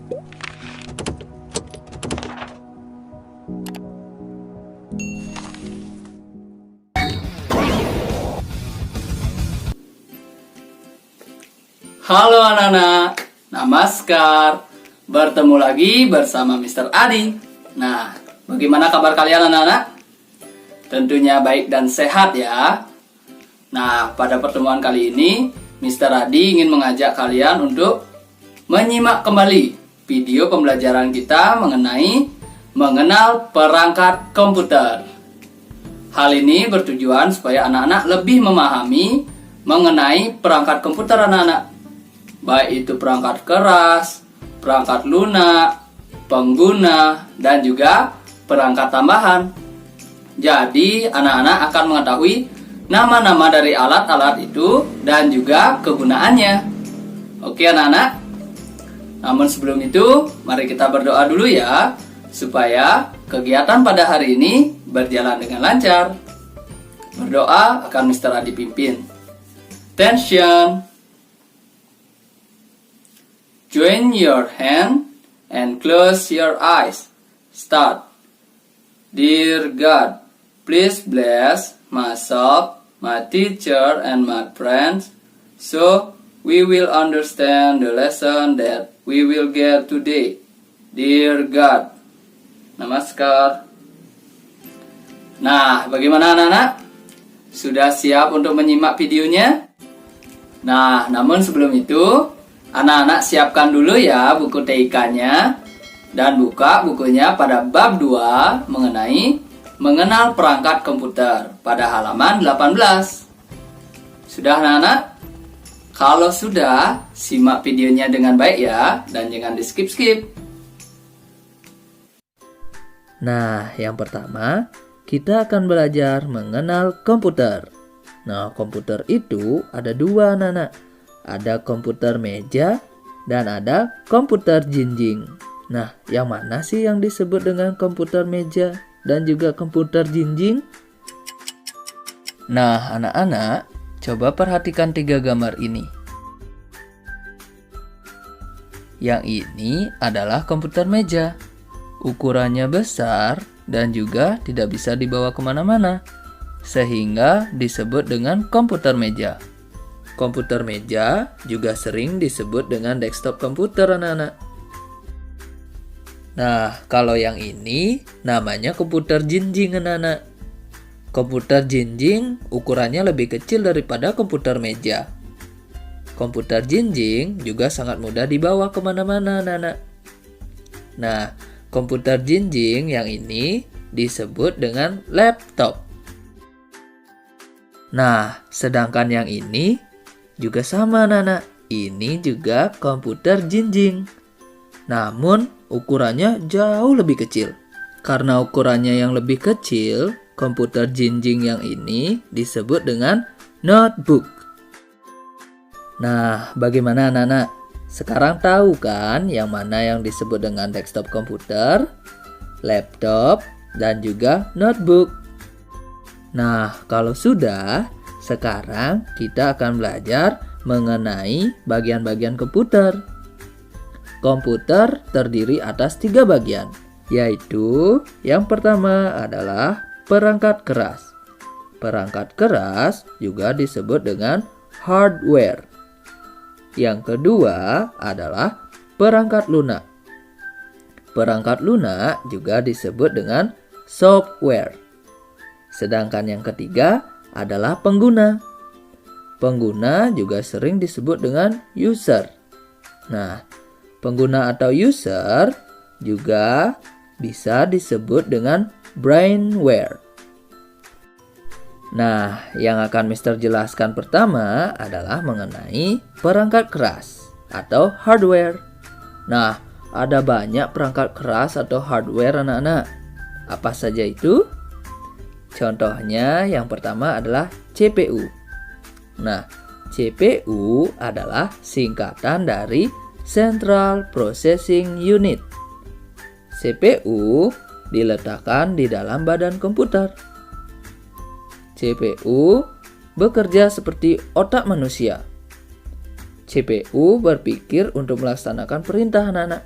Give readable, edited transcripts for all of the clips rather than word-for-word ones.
Halo anak-anak, namaskar. Bertemu lagi bersama Mr. Adi. Nah, bagaimana kabar kalian anak-anak? Tentunya baik dan sehat ya. Nah, pada pertemuan kali ini, Mr. Adi ingin mengajak kalian untuk menyimak kembali video pembelajaran kita mengenai mengenal perangkat komputer. Hal ini bertujuan supaya anak-anak lebih memahami mengenai perangkat komputer anak-anak. Baik itu perangkat keras, perangkat lunak, pengguna, dan juga perangkat tambahan. Jadi, anak-anak akan mengetahui nama-nama dari alat-alat itu dan juga kegunaannya. Oke anak-anak? Namun sebelum itu, mari kita berdoa dulu ya, supaya kegiatan pada hari ini berjalan dengan lancar. Berdoa akan Mr. Adi pimpin. Attention! Join your hand and close your eyes. Start. Dear God, please bless myself, my teacher, and my friends, so we will understand the lesson that we will get today. Dear God. Namaskar. Nah, bagaimana anak-anak? Sudah siap untuk menyimak videonya? Nah, namun sebelum itu, anak-anak siapkan dulu ya buku TIK-nya dan buka bukunya pada bab 2 mengenai mengenal perangkat komputer pada halaman 18. Sudah anak-anak? Kalau sudah, simak videonya dengan baik ya dan jangan di skip-skip. Nah, yang pertama, kita akan belajar mengenal komputer. Nah, komputer itu ada dua anak-anak. Ada komputer meja dan ada komputer jinjing. Nah, yang mana sih yang disebut dengan komputer meja dan juga komputer jinjing? Nah, anak-anak, coba perhatikan 3 gambar ini. Yang ini adalah komputer meja. Ukurannya besar dan juga tidak bisa dibawa kemana-mana, sehingga disebut dengan komputer meja. Komputer meja juga sering disebut dengan desktop komputer anak-anak. Nah, kalau yang ini namanya komputer jinjing anak-anak. Komputer jinjing ukurannya lebih kecil daripada komputer meja. Komputer jinjing juga sangat mudah dibawa kemana-mana anak-anak. Nah, komputer jinjing yang ini disebut dengan laptop. Nah, sedangkan yang ini juga sama anak-anak, ini juga komputer jinjing. Namun ukurannya jauh lebih kecil. Karena ukurannya yang lebih kecil, komputer jinjing yang ini disebut dengan notebook. Nah, bagaimana anak-anak? Sekarang tahu kan yang mana yang disebut dengan desktop komputer, laptop, dan juga notebook? Nah, kalau sudah, sekarang kita akan belajar mengenai bagian-bagian komputer. Komputer terdiri atas 3 bagian, yaitu yang pertama adalah perangkat keras. Perangkat keras juga disebut dengan hardware. Yang kedua adalah perangkat lunak. Perangkat lunak juga disebut dengan software. Sedangkan yang ketiga adalah pengguna. Pengguna juga sering disebut dengan user. Nah, pengguna atau user juga bisa disebut dengan brainware. Nah, yang akan Mister jelaskan pertama adalah mengenai perangkat keras atau hardware. Nah, ada banyak perangkat keras atau hardware anak-anak. Apa saja itu? Contohnya yang pertama adalah CPU. Nah, CPU adalah singkatan dari Central Processing Unit. CPU diletakkan di dalam badan komputer. CPU bekerja seperti otak manusia. CPU berpikir untuk melaksanakan perintah anak-anak.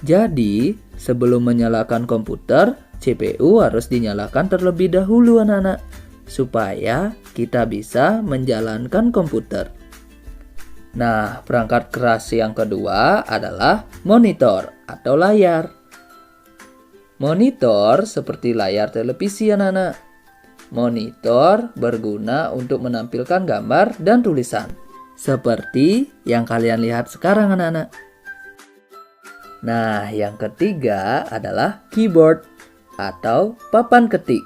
Jadi, sebelum menyalakan komputer, CPU harus dinyalakan terlebih dahulu anak-anak, supaya kita bisa menjalankan komputer. Nah, perangkat keras yang kedua adalah monitor atau layar. Monitor seperti layar televisi anak-anak. Monitor berguna untuk menampilkan gambar dan tulisan, seperti yang kalian lihat sekarang anak-anak. Nah, yang ketiga adalah keyboard atau papan ketik.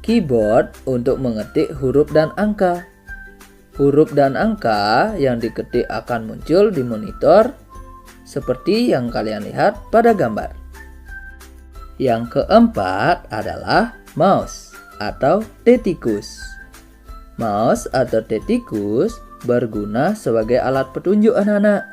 Keyboard untuk mengetik huruf dan angka. Huruf dan angka yang diketik akan muncul di monitor seperti yang kalian lihat pada gambar. Yang keempat adalah mouse atau tetikus. Mouse atau tetikus berguna sebagai alat petunjuk anak-anak.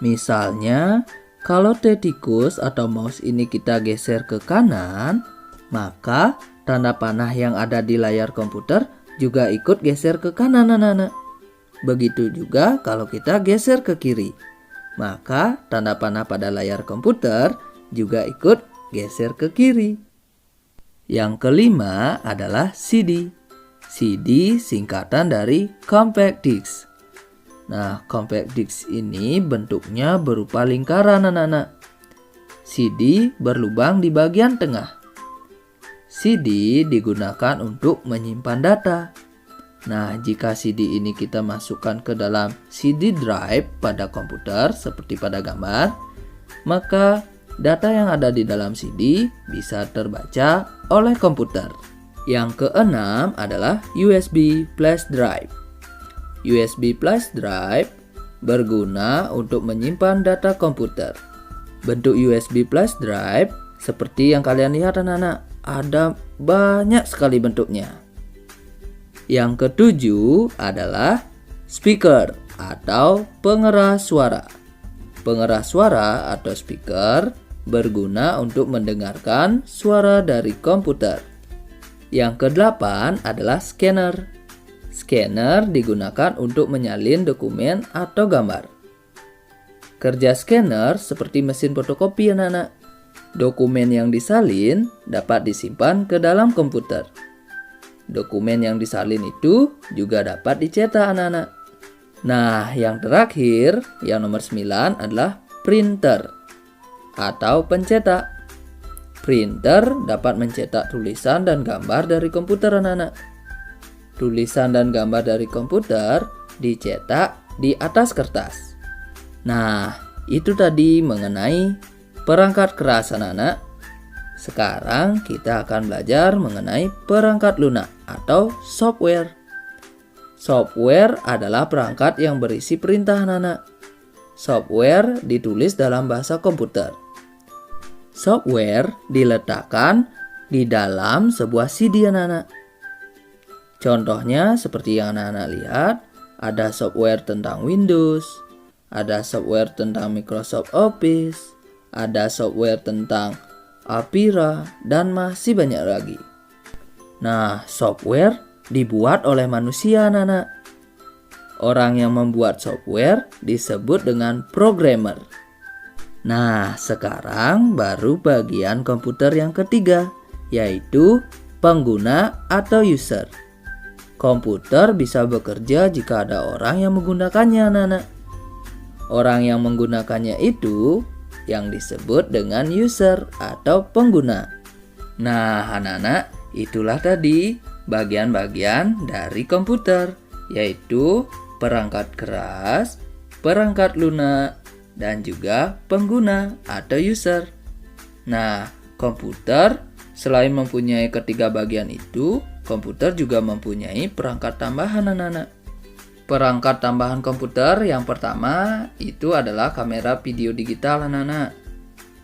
Misalnya, kalau tetikus atau mouse ini kita geser ke kanan, maka tanda panah yang ada di layar komputer juga ikut geser ke kanan anak-anak. Begitu juga kalau kita geser ke kiri, maka tanda panah pada layar komputer juga ikut geser ke kiri. Yang kelima adalah CD. CD singkatan dari compact disc. Nah, compact disc ini bentuknya berupa lingkaran anak-anak. CD berlubang di bagian tengah. CD digunakan untuk menyimpan data. Nah, jika CD ini kita masukkan ke dalam CD drive pada komputer seperti pada gambar, maka data yang ada di dalam CD bisa terbaca oleh komputer. Yang keenam adalah USB flash drive. USB flash drive berguna untuk menyimpan data komputer. Bentuk USB flash drive seperti yang kalian lihat anak-anak, ada banyak sekali bentuknya. Yang ketujuh adalah speaker atau pengeras suara. Pengeras suara atau speaker berguna untuk mendengarkan suara dari komputer. Yang kedelapan adalah scanner. Scanner digunakan untuk menyalin dokumen atau gambar. Kerja scanner seperti mesin fotokopi anak-anak. Dokumen yang disalin dapat disimpan ke dalam komputer. Dokumen yang disalin itu juga dapat dicetak anak-anak. Nah, yang terakhir, yang nomor 9 adalah printer atau pencetak. Printer dapat mencetak tulisan dan gambar dari komputer anak-anak. Tulisan dan gambar dari komputer dicetak di atas kertas. Nah, itu tadi mengenai perangkat keras anak-anak. Sekarang kita akan belajar mengenai perangkat lunak atau software. Software adalah perangkat yang berisi perintah anak-anak. Software ditulis dalam bahasa komputer. Software diletakkan di dalam sebuah CD anak-anak. Contohnya seperti yang anak-anak lihat, ada software tentang Windows, ada software tentang Microsoft Office, ada software tentang Apira, dan masih banyak lagi. Nah, software dibuat oleh manusia anak-anak. Orang yang membuat software disebut dengan programmer. Nah, sekarang baru bagian komputer yang ketiga, yaitu pengguna atau user. Komputer bisa bekerja jika ada orang yang menggunakannya anak-anak. Orang yang menggunakannya itu yang disebut dengan user atau pengguna. Nah, anak-anak, itulah tadi bagian-bagian dari komputer, yaitu perangkat keras, perangkat lunak, dan juga pengguna atau user. Nah, komputer selain mempunyai ketiga bagian itu, komputer juga mempunyai perangkat tambahan anak-anak. Perangkat tambahan komputer yang pertama itu adalah kamera video digital anak-anak.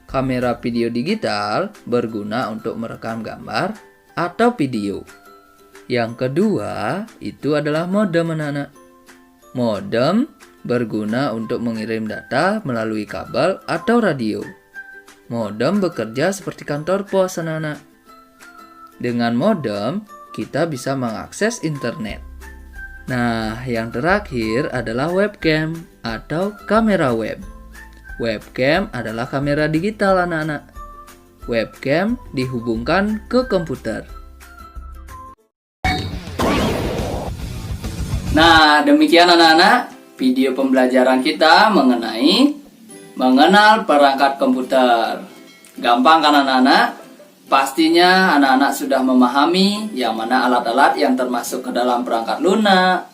Kamera video digital berguna untuk merekam gambar atau video. Yang kedua itu adalah modem anak-anak. Modem berguna untuk mengirim data melalui kabel atau radio. Modem bekerja seperti kantor pos anak-anak. Dengan modem kita bisa mengakses internet. Nah, yang terakhir adalah webcam atau kamera web. Webcam adalah kamera digital anak-anak. Webcam dihubungkan ke komputer. Nah, demikian anak-anak video pembelajaran kita mengenai mengenal perangkat komputer. Gampang kan anak-anak? Pastinya anak-anak sudah memahami yang mana alat-alat yang termasuk ke dalam perangkat lunak,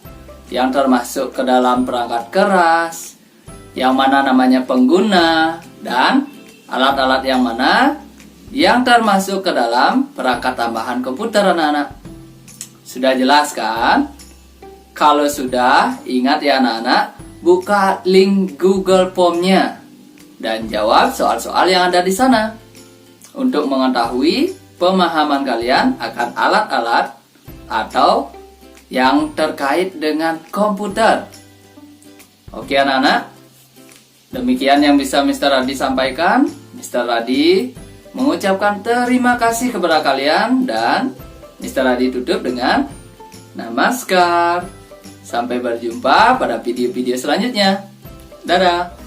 yang termasuk ke dalam perangkat keras, yang mana namanya pengguna, dan alat-alat yang mana yang termasuk ke dalam perangkat tambahan komputer anak-anak. Sudah jelas kan? Kalau sudah, ingat ya anak-anak, buka link Google Form-nya dan jawab soal-soal yang ada di sana untuk mengetahui pemahaman kalian akan alat-alat atau yang terkait dengan komputer. Oke anak-anak, demikian yang bisa Mr. Radi sampaikan. Mr. Radi mengucapkan terima kasih kepada kalian dan Mr. Radi tutup dengan namaskar. Sampai berjumpa pada video-video selanjutnya. Dadah.